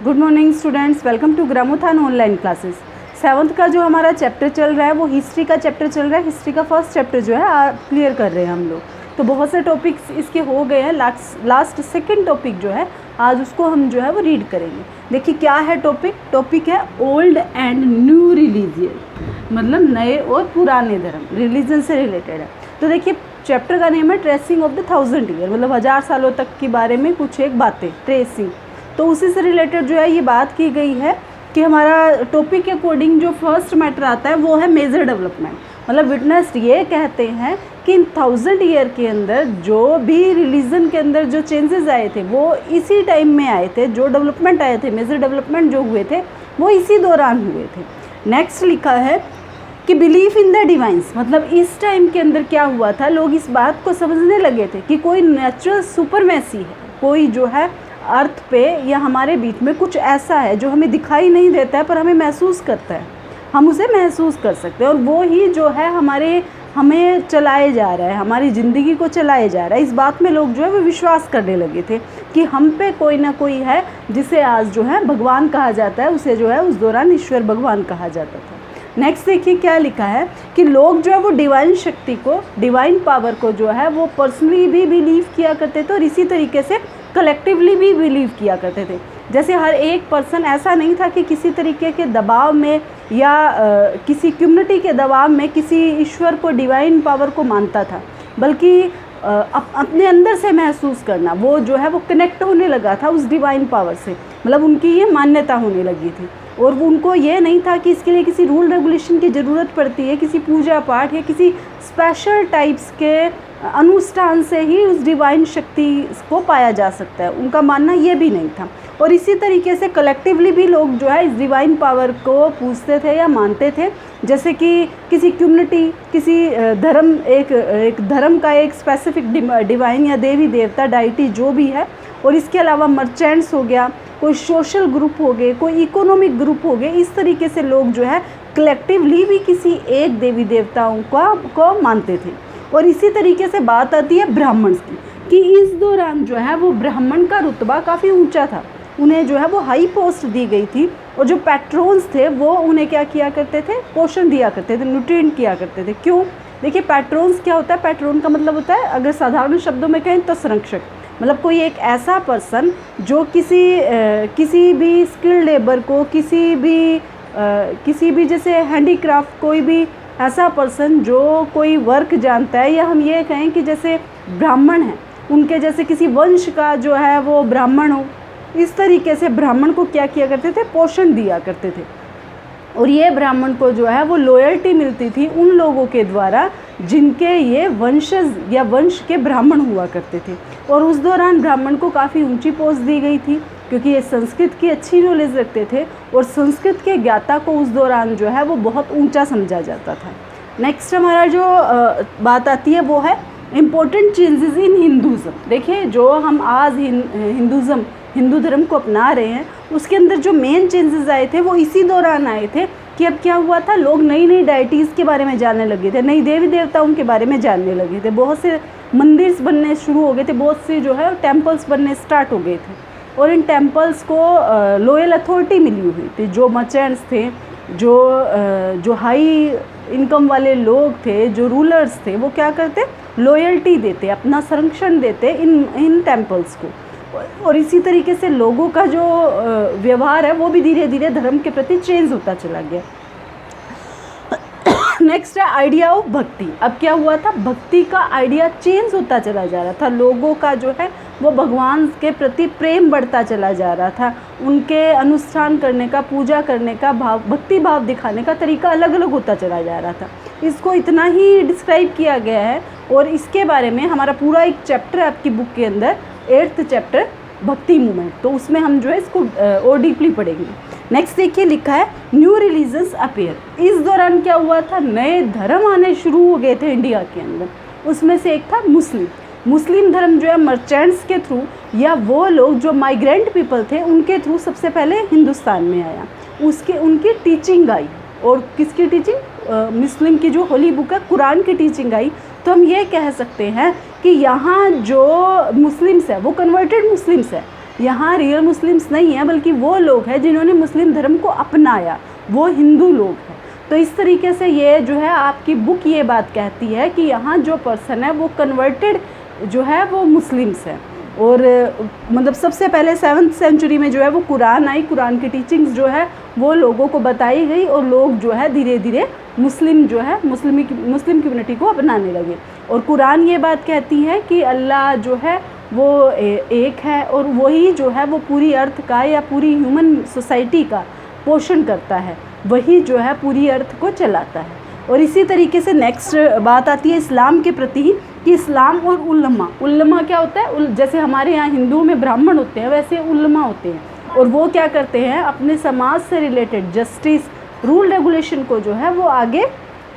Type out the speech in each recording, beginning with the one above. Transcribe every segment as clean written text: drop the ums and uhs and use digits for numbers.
Good morning students, welcome to Gramothan online classes. Seventh का जो हमारा चैप्टर चल रहा है वो हिस्ट्री का चैप्टर चल रहा है। हिस्ट्री का फर्स्ट चैप्टर जो है क्लियर कर रहे हैं हम लोग। तो बहुत से टॉपिक्स इसके हो गए हैं। लास्ट सेकंड टॉपिक जो है आज उसको हम जो है वो रीड करेंगे। देखिए क्या है टॉपिक है ओल्ड एंड न्यू रिलीजियन, मतलब नए और पुराने धर्म, रिलीजन से रिलेटेड है। तो देखिए चैप्टर का नेम है ट्रेसिंग ऑफ द 1000 ईयर, मतलब 1000 सालों तक के बारे में कुछ एक बातें, ट्रेसिंग। तो उसी से रिलेटेड जो है ये बात की गई है कि हमारा टॉपिक के अकॉर्डिंग जो फर्स्ट मैटर आता है वो है मेजर डेवलपमेंट। मतलब विटनेस ये कहते हैं कि इन 1000 ईयर के अंदर जो भी रिलीजन के अंदर जो चेंजेस आए थे वो इसी टाइम में आए थे, जो डेवलपमेंट आए थे, मेजर डेवलपमेंट जो हुए थे वो इसी दौरान हुए थे। नेक्स्ट लिखा है कि बिलीफ इन द डिवाइंस, मतलब इस टाइम के अंदर क्या हुआ था, लोग इस बात को समझने लगे थे कि कोई नेचुरल सुपरमेसी है, कोई जो है अर्थ पे या हमारे बीच में कुछ ऐसा है जो हमें दिखाई नहीं देता है पर हमें महसूस करता है, हम उसे महसूस कर सकते हैं और वो ही जो है हमें चलाए जा रहा है, हमारी ज़िंदगी को चलाए जा रहा है। इस बात में लोग जो है वो विश्वास करने लगे थे कि हम पे कोई ना कोई है जिसे आज जो है भगवान कहा जाता है, उसे जो है उस दौरान ईश्वर भगवान कहा जाता था। नेक्स्ट देखिए क्या लिखा है कि लोग जो है वो डिवाइन शक्ति को, डिवाइन पावर को जो है वो पर्सनली भी बिलीव किया करते थे और इसी तरीके से कलेक्टिवली भी बिलीव किया करते थे। जैसे हर एक पर्सन ऐसा नहीं था कि किसी तरीके के दबाव में या किसी कम्युनिटी के दबाव में किसी ईश्वर को, डिवाइन पावर को मानता था, बल्कि अपने अंदर से महसूस करना, वो जो है वो कनेक्ट होने लगा था उस डिवाइन पावर से, मतलब उनकी ये मान्यता होने लगी थी। और उनको ये नहीं था कि इसके लिए किसी रूल रेगुलेशन की ज़रूरत पड़ती है, किसी पूजा पाठ या किसी स्पेशल टाइप्स के अनुष्ठान से ही उस डिवाइन शक्ति को पाया जा सकता है, उनका मानना ये भी नहीं था। और इसी तरीके से कलेक्टिवली भी लोग जो है इस डिवाइन पावर को पूजते थे या मानते थे। जैसे कि किसी कम्युनिटी, किसी धर्म, एक धर्म का एक स्पेसिफिक डिवाइन या देवी देवता, डाइटी जो भी है, और इसके अलावा मर्चेंट्स हो गया, कोई सोशल ग्रुप हो गए, कोई इकोनॉमिक ग्रुप हो गए, इस तरीके से लोग जो है कलेक्टिवली भी किसी एक देवी देवताओं को मानते थे। और इसी तरीके से बात आती है ब्राह्मण की कि इस दौरान जो है वो ब्राह्मण का रुतबा काफ़ी ऊंचा था, उन्हें जो है वो हाई पोस्ट दी गई थी और जो पैट्रोन्स थे वो उन्हें क्या किया करते थे, पोषण दिया करते थे, न्यूट्रिएंट किया करते थे। क्यों? देखिए पैट्रोन्स क्या होता है, पैट्रोन का मतलब होता है, अगर साधारण शब्दों में कहें तो संरक्षक, मतलब कोई एक ऐसा पर्सन जो किसी भी स्किल्ड लेबर को, किसी भी जैसे हैंडीक्राफ्ट, कोई भी ऐसा पर्सन जो कोई वर्क जानता है, या हम ये कहें कि जैसे ब्राह्मण है, उनके जैसे किसी वंश का जो है वो ब्राह्मण हो, इस तरीके से ब्राह्मण को क्या किया करते थे, पोषण दिया करते थे। और ये ब्राह्मण को जो है वो लॉयल्टी मिलती थी उन लोगों के द्वारा जिनके ये वंशज या वंश के ब्राह्मण हुआ करते थे। और उस दौरान ब्राह्मण को काफ़ी ऊंची पोस्ट दी गई थी क्योंकि ये संस्कृत की अच्छी नॉलेज रखते थे और संस्कृत के ज्ञाता को उस दौरान जो है वो बहुत ऊंचा समझा जाता था। नेक्स्ट हमारा जो बात आती है वो है इम्पोर्टेंट चेंजेस इन हिंदुज़म। देखिए जो हम आज हिंदू धर्म को अपना रहे हैं, उसके अंदर जो मेन चेंजेस आए थे वो इसी दौरान आए थे कि अब क्या हुआ था, लोग नई नई डाइटीज़ के बारे में जानने लगे थे, नई देवी देवताओं के बारे में जानने लगे थे, बहुत से मंदिर बनने शुरू हो गए थे, बहुत से जो है टेम्पल्स बनने स्टार्ट हो गए थे और इन टेम्पल्स को लॉयल अथॉरिटी मिली हुई थी। जो मर्चेंट्स थे, जो हाई इनकम वाले लोग थे, जो रूलर्स थे, वो क्या करते, लॉयल्टी देते, अपना संरक्षण देते इन टेम्पल्स को। और इसी तरीके से लोगों का जो व्यवहार है वो भी धीरे धीरे धर्म के प्रति चेंज होता चला गया। नेक्स्ट है आइडिया ऑफ भक्ति। अब क्या हुआ था, भक्ति का आइडिया चेंज होता चला जा रहा था, लोगों का जो है वो भगवान के प्रति प्रेम बढ़ता चला जा रहा था, उनके अनुष्ठान करने का, पूजा करने का भाव, भक्ति भाव दिखाने का तरीका अलग अलग होता चला जा रहा था। इसको इतना ही डिस्क्राइब किया गया है और इसके बारे में हमारा पूरा एक चैप्टर है आपकी बुक के अंदर, 8th चैप्टर भक्ति मूवमेंट, तो उसमें हम जो है इसको और डीपली पढ़ेंगे। नेक्स्ट देखिए लिखा है न्यू रिलीजन्स अपीयर। इस दौरान क्या हुआ था, नए धर्म आने शुरू हो गए थे इंडिया के अंदर। उसमें से एक था मुस्लिम धर्म, जो है मर्चेंट्स के थ्रू या वो लोग जो माइग्रेंट पीपल थे उनके थ्रू सबसे पहले हिंदुस्तान में आया। उनकी टीचिंग आई, और किसकी टीचिंग, मुस्लिम की जो होली बुक है कुरान की टीचिंग आई। तो हम ये कह सकते हैं कि यहाँ जो मुस्लिम्स है वो कन्वर्टेड मुस्लिम्स है, यहाँ रियल मुस्लिम्स नहीं हैं, बल्कि वो लोग हैं जिन्होंने मुस्लिम धर्म को अपनाया, वो हिंदू लोग हैं। तो इस तरीके से ये जो है आपकी बुक ये बात कहती है कि यहाँ जो पर्सन है वो कन्वर्टेड जो है वो मुस्लिम्स हैं। और मतलब सबसे पहले 7th सेंचुरी में जो है वो कुरान आई, कुरान की टीचिंग्स जो है वो लोगों को बताई गई और लोग जो है धीरे धीरे मुस्लिम जो है मुस्लिम कम्युनिटी को अपनाने लगे। और कुरान ये बात कहती है कि अल्लाह जो है वो एक है और वही जो है वो पूरी अर्थ का या पूरी ह्यूमन सोसाइटी का पोषण करता है, वही जो है पूरी अर्थ को चलाता है। और इसी तरीके से नेक्स्ट बात आती है इस्लाम के प्रति कि इस्लाम और उल्लमा क्या होता है, जैसे हमारे यहाँ हिंदुओं में ब्राह्मण होते हैं वैसे उल्लमा होते हैं। और वो क्या करते हैं, अपने समाज से रिलेटेड जस्टिस, रूल रेगुलेशन को जो है वो आगे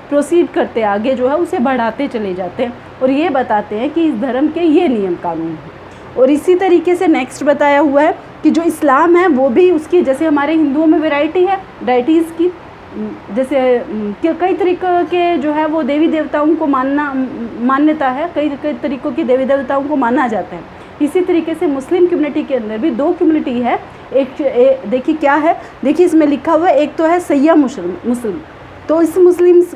प्रोसीड करते, आगे जो है उसे बढ़ाते चले जाते हैं और ये बताते हैं कि इस धर्म के ये नियम कानून हैं। और इसी तरीके से नेक्स्ट बताया हुआ है कि जो इस्लाम है वो भी उसकी, जैसे हमारे हिंदुओं में वैरायटी है डाइटीज़ की, जैसे कई तरीक़ों के जो है वो देवी देवताओं को मान्यता है, कई तरीक़ों की देवी देवताओं को माना जाता है। इसी तरीके से मुस्लिम कम्युनिटी के अंदर भी 2 कम्युनिटी है। एक देखिए क्या है, देखिए इसमें लिखा हुआ है, एक तो है सैया मुस्लिम। तो इस मुस्लिम्स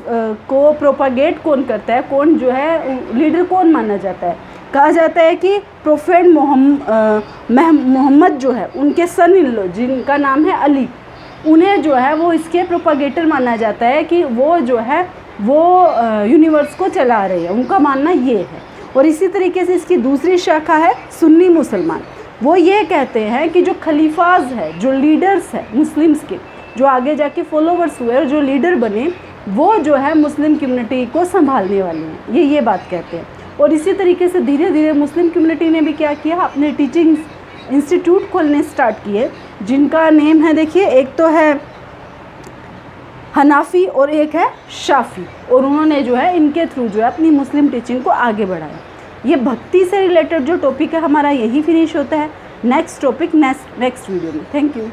को प्रोपागेट कौन करता है, कौन जो है लीडर कौन माना जाता है, कहा जाता है कि प्रोफेट मोहम्मद जो है उनके सन इन लॉ जिनका नाम है अली, उन्हें जो है वो इसके प्रोपागेटर माना जाता है कि वो जो है वो यूनिवर्स को चला रहे हैं, उनका मानना ये है। और इसी तरीके से इसकी दूसरी शाखा है सुन्नी मुसलमान। वो ये कहते हैं कि जो खलीफाज है, जो लीडर्स है मुस्लिम्स के, जो आगे जाके फॉलोवर्स हुए और जो लीडर बने, वो जो है मुस्लिम कम्युनिटी को संभालने वाले हैं, ये बात कहते हैं। और इसी तरीके से धीरे धीरे मुस्लिम कम्युनिटी ने भी क्या किया, अपने टीचिंग्स इंस्टीट्यूट खोलने स्टार्ट किए, जिनका नेम है, देखिए एक तो है हनाफी और एक है शाफी। और उन्होंने जो है इनके थ्रू जो है अपनी मुस्लिम टीचिंग को आगे बढ़ाया। ये भक्ति से रिलेटेड जो टॉपिक है हमारा यही फिनिश होता है। नेक्स्ट टॉपिक नेक्स्ट वीडियो में। Thank you.